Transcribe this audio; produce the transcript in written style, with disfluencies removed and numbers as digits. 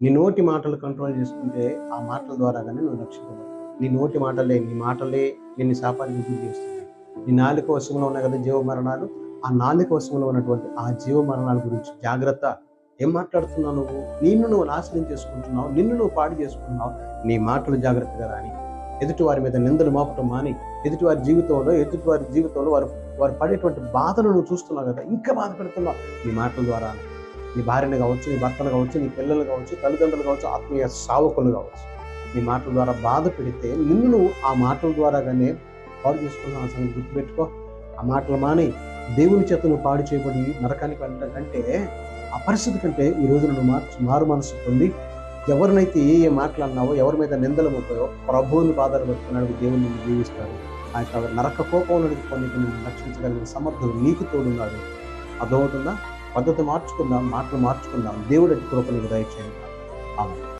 నీ నోటి మాటలు కంట్రోల్ చేసుకుంటే ఆ మాటల ద్వారాగానే నువ్వు రక్షింపబడతావు. నీ మాటలే నిన్ను శాపానికి గురి చేస్తున్నాయి. నీ నాలుక వశంలో ఉన్నాయి కదా జీవ మరణాలు. ఆ నాలుక వశంలో ఉన్నటువంటి ఆ జీవ మరణాల గురించి జాగ్రత్త. ఏం మాట్లాడుతున్నావు నువ్వు? నువ్వు నాశనం చేసుకుంటున్నావు, నిన్ను నువ్వు పాడు చేసుకుంటున్నావు. నీ మాటలు జాగ్రత్తగా రాని. ఎదుటి వారి మీద నిందలు మోపటం మాని, ఎదుటి వారి జీవితంలో వారు వారు పడేటువంటి బాధను నువ్వు చూస్తున్నావు కదా, ఇంకా బాధపడుతున్నావు నీ మాటల ద్వారా. నీ భార్యను కావచ్చు, నీ భర్తను కావచ్చు, నీ పిల్లలు కావచ్చు, తల్లిదండ్రులు కావచ్చు, ఆత్మీయ సేవకులు కావచ్చు. నీ మాటల ద్వారా బాధ పెడితే నిన్ను నువ్వు ఆ మాటల ద్వారాగానే పాడు చేసుకున్నావు. ఆ సంగతి గుర్తుపెట్టుకో. ఆ మాటలు మాని దేవుని చేత నువ్వు పాడు చేయబడి నరకానికి వెళ్ళడం కంటే, ఆ పరిస్థితి కంటే ఈ రోజు నువ్వు మారు మనసు పొంది ఎవరినైతే ఏ మాటలు అన్నావో, ఎవరి మీద నిందలు మోపావో ప్రభువుని బాధలు పెడుతున్నాడు. దేవుని నిన్ను దీవిస్తాడు. ఆ యొక్క నరక కోపం నుండి నువ్వు రక్షించగలిగిన సమర్థుడు నీకు తోడున్నాడు. అర్థమవుతుందా? పద్ధతి మార్చుకుందాం, మాటలు మార్చుకుందాం. దేవుడి కృప నీకు దయచేయండి. ఆమేన్.